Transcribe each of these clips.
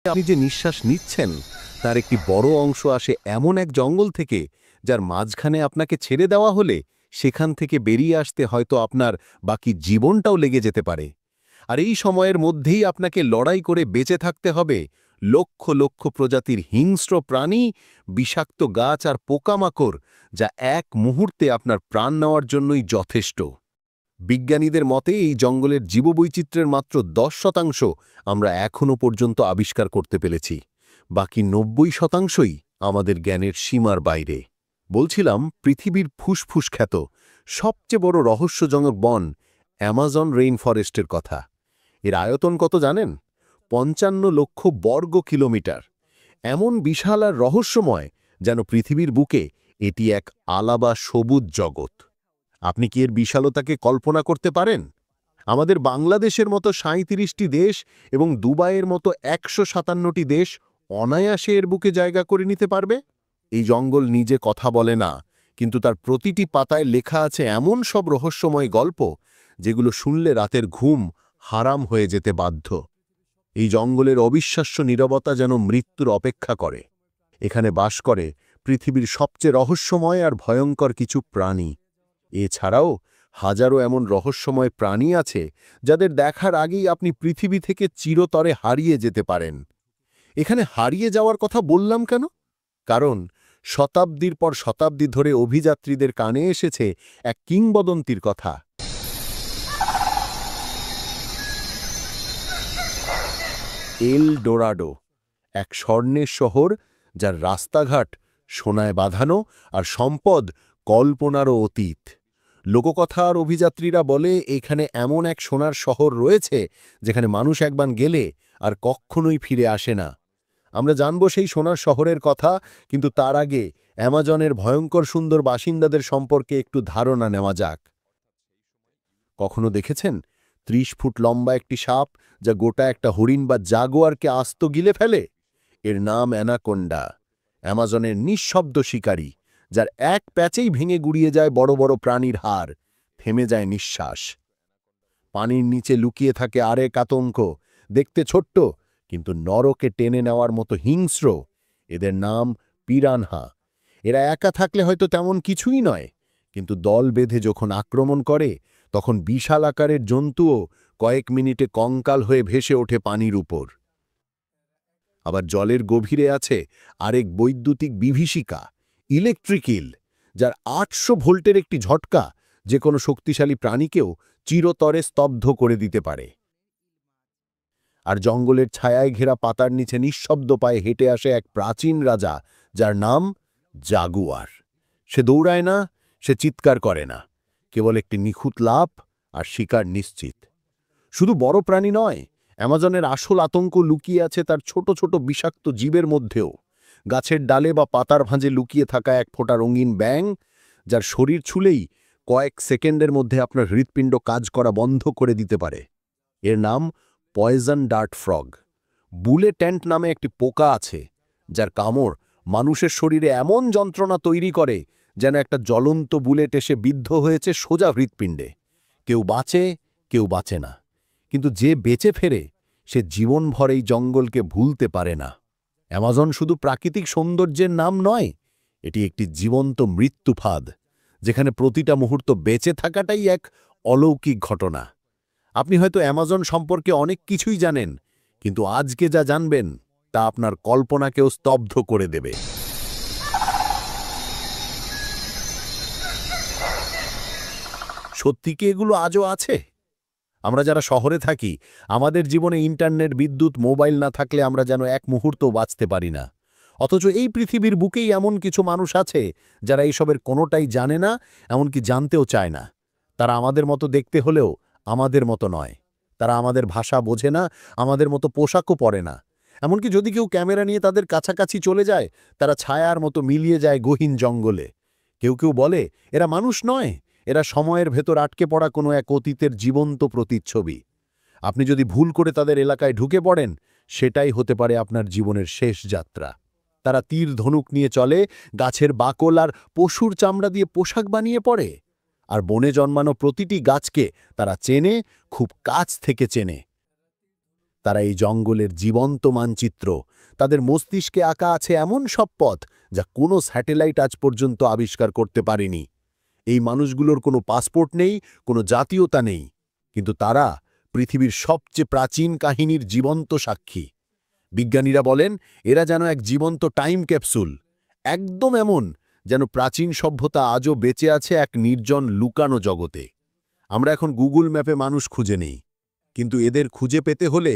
আপনি যে নিঃশ্বাস নিচ্ছেন তার একটি বড় অংশ আসে এমন এক জঙ্গল থেকে যার মাঝখানে আপনাকে ছেড়ে দেওয়া হলে সেখান থেকে বেরিয়ে আসতে হয়তো আপনার বাকি জীবনটাও লেগে যেতে পারে। আর এই সময়ের মধ্যেই আপনাকে লড়াই করে বেঁচে থাকতে হবে লক্ষ লক্ষ প্রজাতির হিংস্র প্রাণী, বিষাক্ত গাছ আর পোকামাকড়, যা এক মুহূর্তে আপনার প্রাণ নেওয়ার জন্যই যথেষ্ট। বিজ্ঞানীদের মতে এই জঙ্গলের জীববৈচিত্র্যের মাত্র 10% আমরা এখনও পর্যন্ত আবিষ্কার করতে পেরেছি। বাকি 90%ই আমাদের জ্ঞানের সীমার বাইরে। বলছিলাম, পৃথিবীর ফুসফুস খ্যাত সবচেয়ে বড় রহস্যজনক বন অ্যামাজন রেইন ফরেস্টের কথা। এর আয়তন কত জানেন? 55 লক্ষ বর্গ কিলোমিটার। এমন বিশাল আর রহস্যময় যেন পৃথিবীর বুকে এটি এক আলাদা সবুজ জগৎ। আপনি কি এর বিশালতাকে কল্পনা করতে পারেন? আমাদের বাংলাদেশের মতো 37টি দেশ এবং দুবাইয়ের মতো 157টি দেশ অনায়াসে এর বুকে জায়গা করে নিতে পারবে। এই জঙ্গল নিজে কথা বলে না, কিন্তু তার প্রতিটি পাতায় লেখা আছে এমন সব রহস্যময় গল্প যেগুলো শুনলে রাতের ঘুম হারাম হয়ে যেতে বাধ্য। এই জঙ্গলের অবিশ্বাস্য নীরবতা যেন মৃত্যুর অপেক্ষা করে। এখানে বাস করে পৃথিবীর সবচেয়ে রহস্যময় আর ভয়ঙ্কর কিছু প্রাণী। এছাড়াও হাজারো এমন রহস্যময় প্রাণী আছে যাদের দেখার আগেই আপনি পৃথিবী থেকে চিরতরে হারিয়ে যেতে পারেন। এখানে হারিয়ে যাওয়ার কথা বললাম কেন? কারণ শতাব্দীর পর শতাব্দী ধরে অভিযাত্রীদের কানে এসেছে এক কিংবদন্তির কথা। এল ডোরাডো, এক স্বর্ণের শহর যার রাস্তাঘাট সোনায় বাঁধানো আর সম্পদ কল্পনারও অতীত। লোককথা আর অভিযাত্রীরা বলে এখানে এমন এক সোনার শহর রয়েছে যেখানে মানুষ একবার গেলে আর কখনোই ফিরে আসে না। আমরা জানব সেই সোনার শহরের কথা, কিন্তু তার আগে অ্যামাজনের ভয়ঙ্কর সুন্দর বাসিন্দাদের সম্পর্কে একটু ধারণা নেওয়া যাক। কখনো দেখেছেন 30 ফুট লম্বা একটি সাপ যা গোটা একটা হরিণ বা জাগুয়ারকে আস্ত গিলে ফেলে? এর নাম অ্যানাকোন্ডা। অ্যামাজনের নিঃশব্দ শিকারী, যার এক প্যাচেই ভেঙে গুড়িয়ে যায় বড় বড় প্রাণীর হাড়, থেমে যায় নিঃশ্বাস। পানির নিচে লুকিয়ে থাকে আরেক আতঙ্ক, দেখতে ছোট্ট কিন্তু নরকে টেনে নেওয়ার মতো হিংস্র। এদের নাম পিরানহা। এরা একা থাকলে হয়তো তেমন কিছুই নয়, কিন্তু দল বেঁধে যখন আক্রমণ করে তখন বিশাল আকারের জন্তুও কয়েক মিনিটে কঙ্কাল হয়ে ভেসে ওঠে পানির উপর। আবার জলের গভীরে আছে আরেক বৈদ্যুতিক বিভীষিকা, ইলেকট্রিক ইল, যার 800 ভোল্টের একটি ঝটকা যে কোনো শক্তিশালী প্রাণীকেও চিরতরে স্তব্ধ করে দিতে পারে। আর জঙ্গলের ছায়ায় ঘেরা পাতার নিচে নিঃশব্দ পায়ে হেঁটে আসে এক প্রাচীন রাজা, যার নাম জাগুয়ার। সে দৌড়ায় না, সে চিৎকার করে না, কেবল একটি নিখুঁত লাফ আর শিকার নিশ্চিত। শুধু বড় প্রাণী নয়, অ্যামাজনের আসল আতঙ্ক লুকিয়ে আছে তার ছোট ছোট বিষাক্ত জীবের মধ্যেও। গাছের ডালে বা পাতার ভাঁজে লুকিয়ে থাকা এক ফোঁটা রঙিন ব্যাঙ, যার শরীর ছুলেই কয়েক সেকেন্ডের মধ্যে আপনার হৃৎপিণ্ড কাজ করা বন্ধ করে দিতে পারে। এর নাম পয়জন ডার্ট ফ্রগ। বুলে ট্যান্ট নামে একটি পোকা আছে, যার কামড় মানুষের শরীরে এমন যন্ত্রণা তৈরি করে যেন একটা জ্বলন্ত বুলেট এসে বিদ্ধ হয়েছে সোজা হৃৎপিণ্ডে। কেউ বাঁচে, কেউ বাঁচে না, কিন্তু যে বেঁচে ফেরে সে জীবনভর এই জঙ্গলকে ভুলতে পারে না। অ্যামাজন শুধু প্রাকৃতিক সৌন্দর্যের নাম নয়, এটি একটি জীবন্ত মৃত্যুফাঁদ, যেখানে প্রতিটা মুহূর্ত বেঁচে থাকাটাই এক অলৌকিক ঘটনা। আপনি হয়তো অ্যামাজন সম্পর্কে অনেক কিছুই জানেন, কিন্তু আজকে যা জানবেন তা আপনার কল্পনাকেও স্তব্ধ করে দেবে। সত্যি কি এগুলো আজও আছে? আমরা যারা শহরে থাকি, আমাদের জীবনে ইন্টারনেট, বিদ্যুৎ, মোবাইল না থাকলে আমরা যেন এক মুহূর্তও বাঁচতে পারি না। অথচ এই পৃথিবীর বুকেই এমন কিছু মানুষ আছে যারা এইসবের কোনোটাই জানে না, এমনকি জানতেও চায় না। তারা আমাদের মতো দেখতে হলেও আমাদের মতো নয়। তারা আমাদের ভাষা বোঝে না, আমাদের মতো পোশাকও পরে না। এমনকি যদি কেউ ক্যামেরা নিয়ে তাদের কাছাকাছি চলে যায়, তারা ছায়ার মতো মিলিয়ে যায় গহীন জঙ্গলে। কেউ কেউ বলে এরা মানুষ নয়, এরা সময়ের ভেতর আটকে পড়া কোনো এক অতীতের জীবন্ত প্রতিচ্ছবি। আপনি যদি ভুল করে তাদের এলাকায় ঢুকে পড়েন, সেটাই হতে পারে আপনার জীবনের শেষ যাত্রা। তারা তীর ধনুক নিয়ে চলে, গাছের বাকল আর পশুর চামড়া দিয়ে পোশাক বানিয়ে পড়ে। আর বনে জন্মানো প্রতিটি গাছকে তারা চেনে, খুব কাছ থেকে চেনে। তারা এই জঙ্গলের জীবন্ত মানচিত্র, তাদের মস্তিষ্কে আঁকা আছে এমন সব পথ যা কোনো স্যাটেলাইট আজ পর্যন্ত আবিষ্কার করতে পারেনি। এই মানুষগুলোর কোনো পাসপোর্ট নেই, কোনো জাতীয়তা নেই, কিন্তু তারা পৃথিবীর সবচেয়ে প্রাচীন কাহিনীর জীবন্ত সাক্ষী। বিজ্ঞানীরা বলেন এরা যেন এক জীবন্ত টাইম ক্যাপসুল, একদম এমন যেন প্রাচীন সভ্যতা আজও বেঁচে আছে এক নির্জন লুকানো জগতে। আমরা এখন গুগল ম্যাপে মানুষ খুঁজে নেই, কিন্তু এদের খুঁজে পেতে হলে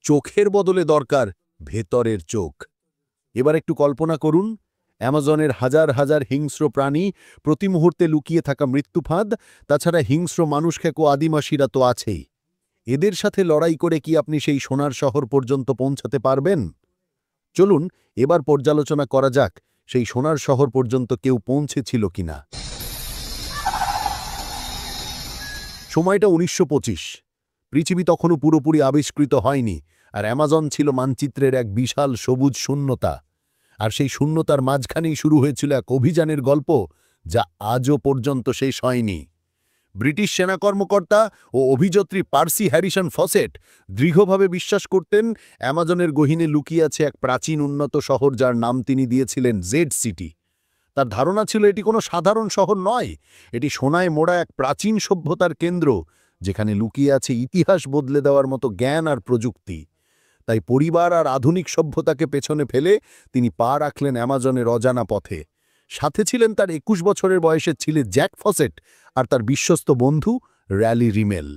চোখের বদলে দরকার ভেতরের চোখ। এবার একটু কল্পনা করুন, অ্যামাজনের হাজার হাজার হিংস্র প্রাণী, প্রতি মুহূর্তে লুকিয়ে থাকা মৃত্যুফাঁদ, তাছাড়া হিংস্র মানুষখেকো আদিবাসীরা তো আছেই। এদের সাথে লড়াই করে কি আপনি সেই সোনার শহর পর্যন্ত পৌঁছাতে পারবেন? চলুন এবার পর্যালোচনা করা যাক সেই সোনার শহর পর্যন্ত কেউ পৌঁছেছিল কিনা। সময়টা ১৯২৫। পৃথিবী তখনও পুরোপুরি আবিষ্কৃত হয়নি, আর অ্যামাজন ছিল মানচিত্রের এক বিশাল সবুজ শূন্যতা। আর সেই শূন্যতার মাঝখানেই শুরু হয়েছিল এক অভিযানের গল্প, যা আজও পর্যন্ত শেষ হয়নি। ব্রিটিশ সেনা কর্মকর্তা ও অভিযাত্রী পার্সি হ্যারিসন ফসেট দৃঢ়ভাবে বিশ্বাস করতেন অ্যামাজনের গহীনে লুকিয়ে আছে এক প্রাচীন উন্নত শহর, যার নাম তিনি দিয়েছিলেন জেড সিটি। তার ধারণা ছিল এটি কোনো সাধারণ শহর নয়, এটি সোনায় মোড়া এক প্রাচীন সভ্যতার কেন্দ্র, যেখানে লুকিয়ে আছে ইতিহাস বদলে দেওয়ার মতো জ্ঞান আর প্রযুক্তি। তাই পরিবার আর আধুনিক সভ্যতাকে পেছনে ফেলে তিনি পা রাখলেন অ্যামাজনের অজানা পথে। সাথে ছিলেন তার ২১ বছরের বয়সের ছেলে জ্যাক ফসেট আর তার বিশ্বস্ত বন্ধু র্যালি রিমেল।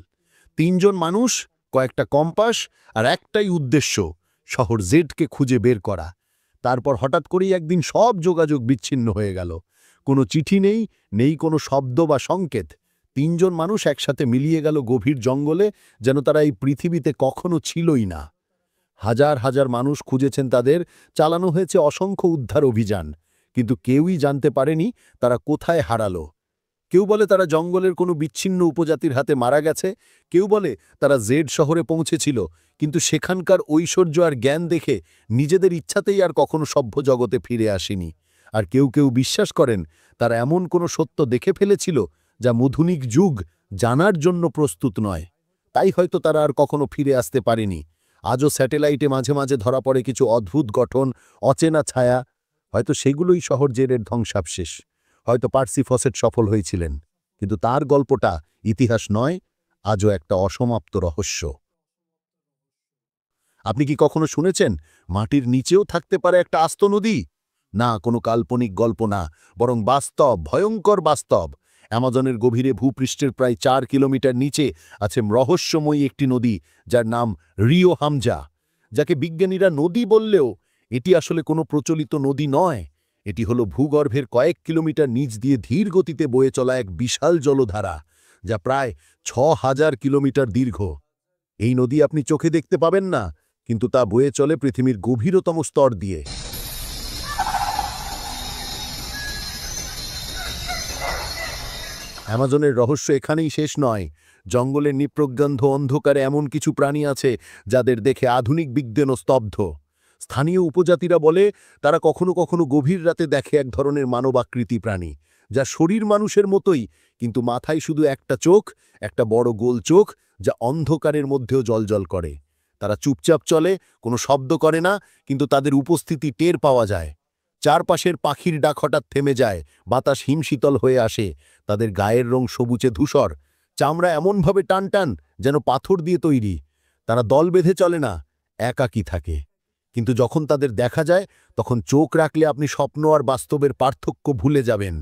৩ জন মানুষ, কয়েকটা কম্পাস আর একটাই উদ্দেশ্য, শহর জেডকে খুঁজে বের করা। তারপর হঠাৎ করেই একদিন সব যোগাযোগ বিচ্ছিন্ন হয়ে গেল। কোনো চিঠি নেই, নেই কোনো শব্দ বা সংকেত। ৩ জন মানুষ একসাথে মিলিয়ে গেল গভীর জঙ্গলে, যেন তারা এই পৃথিবীতে কখনো ছিলই না। হাজার হাজার মানুষ খুঁজেছেন তাদের, চালানো হয়েছে অসংখ্য উদ্ধার অভিযান, কিন্তু কেউই জানতে পারেনি তারা কোথায় হারালো। কেউ বলে তারা জঙ্গলের কোনো বিচ্ছিন্ন উপজাতির হাতে মারা গেছে, কেউ বলে তারা জেড শহরে পৌঁছেছিল, কিন্তু সেখানকার ঐশ্বর্য আর জ্ঞান দেখে নিজেদের ইচ্ছাতেই আর কখনো সভ্য জগতে ফিরে আসেনি। আর কেউ কেউ বিশ্বাস করেন তারা এমন কোনো সত্য দেখে ফেলেছিল যা আধুনিক যুগ জানার জন্য প্রস্তুত নয়। তাই হয়তো তারা আর কখনো ফিরে আসতে পারেনি। আজও স্যাটেলাইটে মাঝে মাঝে ধরা পড়ে কিছু অদ্ভুত গঠন, অচেনা ছায়া। হয়তো সেগুলোই শহর জেডের ধ্বংসাবশেষ। হয়তো পার্সি ফসেট সফল হয়েছিলেন, কিন্তু তার গল্পটা ইতিহাস নয়, আজও একটা অসমাপ্ত রহস্য। আপনি কি কখনো শুনেছেন মাটির নিচেও থাকতে পারে একটা আস্ত নদী? না, কোনো কাল্পনিক গল্প না, বরং বাস্তব, ভয়ঙ্কর বাস্তব। অ্যামাজনের গভীরে ভূপৃষ্ঠের প্রায় ৪ কিলোমিটার নিচে আছে রহস্যময়ী একটি নদী, যার নাম রিও হামজা। যাকে বিজ্ঞানীরা নদী বললেও এটি আসলে কোনো প্রচলিত নদী নয়। এটি হলো ভূগর্ভের কয়েক কিলোমিটার নিচ দিয়ে ধীর গতিতে বয়ে চলা এক বিশাল জলধারা, যা প্রায় ৬,০০০ কিলোমিটার দীর্ঘ। এই নদী আপনি চোখে দেখতে পাবেন না, কিন্তু তা বয়ে চলে পৃথিবীর গভীরতম স্তর দিয়ে। অ্যামাজনের রহস্য এখানেই শেষ নয়। জঙ্গলের নিপ্রজ্ঞান্ধ অন্ধকারে এমন কিছু প্রাণী আছে যাদের দেখে আধুনিক বিজ্ঞানও স্তব্ধ। স্থানীয় উপজাতিরা বলে তারা কখনো কখনো গভীর রাতে দেখে এক ধরনের মানবাকৃতি প্রাণী, যা শরীর মানুষের মতোই, কিন্তু মাথায় শুধু একটা চোখ, একটা বড় গোল চোখ, যা অন্ধকারের মধ্যেও জ্বলজ্বল করে। তারা চুপচাপ চলে, কোনো শব্দ করে না, কিন্তু তাদের উপস্থিতি টের পাওয়া যায়। চারপাশের পাখির ডাক হঠাৎ থেমে যায়, বাতাস হিমশীতল হয়ে আসে। তাদের গায়ের রং সবুজে ধূসর, চামড়া এমনভাবে টানটান যেন পাথর দিয়ে তৈরি। তারা দল বেঁধে চলে না, একাকী থাকে। কিন্তু যখন তাদের দেখা যায়, তখন চোখ রাখলে আপনি স্বপ্ন আর বাস্তবের পার্থক্য ভুলে যাবেন।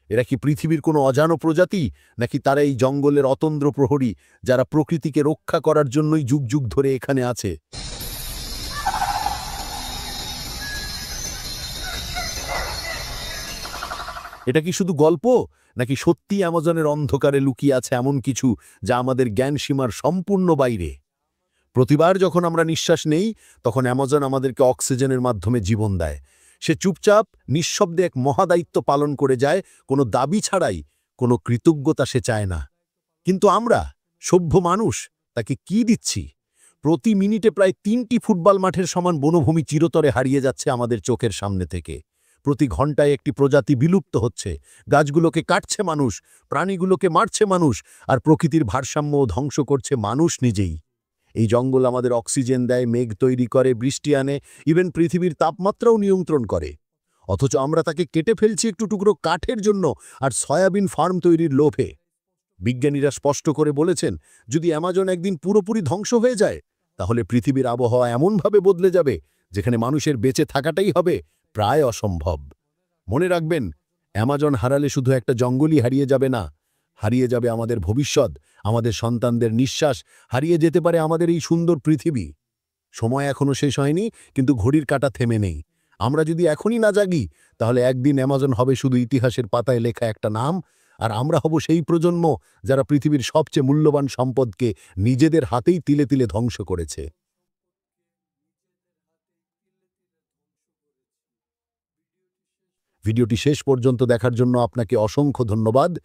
এরা কি পৃথিবীর কোনো অজানো প্রজাতি, নাকি তারা এই জঙ্গলের অতন্দ্র প্রহরী, যারা প্রকৃতিকে রক্ষা করার জন্যই যুগ যুগ ধরে এখানে আছে? এটা কি শুধু গল্প, নাকি সত্যি অ্যামাজনের অন্ধকারে লুকিয়ে আছে এমন কিছু যা আমাদের জ্ঞানসীমার সম্পূর্ণ বাইরে? প্রতিবার যখন আমরা নিঃশ্বাস নেই, তখন অ্যামাজন আমাদেরকে অক্সিজেনের মাধ্যমে জীবন দেয়। সে চুপচাপ নিঃশব্দে এক মহাদায়িত্ব পালন করে যায়, কোনো দাবি ছাড়াই, কোনো কৃতজ্ঞতা সে চায় না। কিন্তু আমরা, সভ্য মানুষ, তাকে কি দিচ্ছি? প্রতি মিনিটে প্রায় ৩টি ফুটবল মাঠের সমান বনভূমি চিরতরে হারিয়ে যাচ্ছে আমাদের চোখের সামনে থেকে। প্রতি ঘন্টায় একটি প্রজাতি বিলুপ্ত হচ্ছে। গাছগুলোকে কাটছে মানুষ, প্রাণীগুলোকে মারছে মানুষ, আর প্রকৃতির ভারসাম্য ধ্বংস করছে মানুষ নিজেই। এই জঙ্গল আমাদের অক্সিজেন দেয়, মেঘ তৈরি করে, বৃষ্টি আনে, ইভেন পৃথিবীর তাপমাত্রাও নিয়ন্ত্রণ করে। অথচ আমরা তাকে কেটে ফেলছি একটু টুকরো কাঠের জন্য আর সয়াবিন ফার্ম তৈরির লোভে। বিজ্ঞানীরা স্পষ্ট করে বলেছেন, যদি অ্যামাজন একদিন পুরোপুরি ধ্বংস হয়ে যায়, তাহলে পৃথিবীর আবহাওয়া এমনভাবে বদলে যাবে যেখানে মানুষের বেঁচে থাকাটাই হবে প্রায় অসম্ভব। মনে রাখবেন, অ্যামাজন হারালে শুধু একটা জঙ্গলই হারিয়ে যাবে না, হারিয়ে যাবে আমাদের ভবিষ্যৎ, আমাদের সন্তানদের নিঃশ্বাস, হারিয়ে যেতে পারে আমাদের এই সুন্দর পৃথিবী। সময় এখনো শেষ হয়নি, কিন্তু ঘড়ির কাঁটা থেমে নেই। আমরা যদি এখনই না জাগি, তাহলে একদিন অ্যামাজন হবে শুধু ইতিহাসের পাতায় লেখা একটা নাম, আর আমরা হব সেই প্রজন্ম যারা পৃথিবীর সবচেয়ে মূল্যবান সম্পদকে নিজেদের হাতেই তিলে তিলে ধ্বংস করেছে। ভিডিওটি শেষ পর্যন্ত দেখার জন্য আপনাকে অসংখ্য ধন্যবাদ।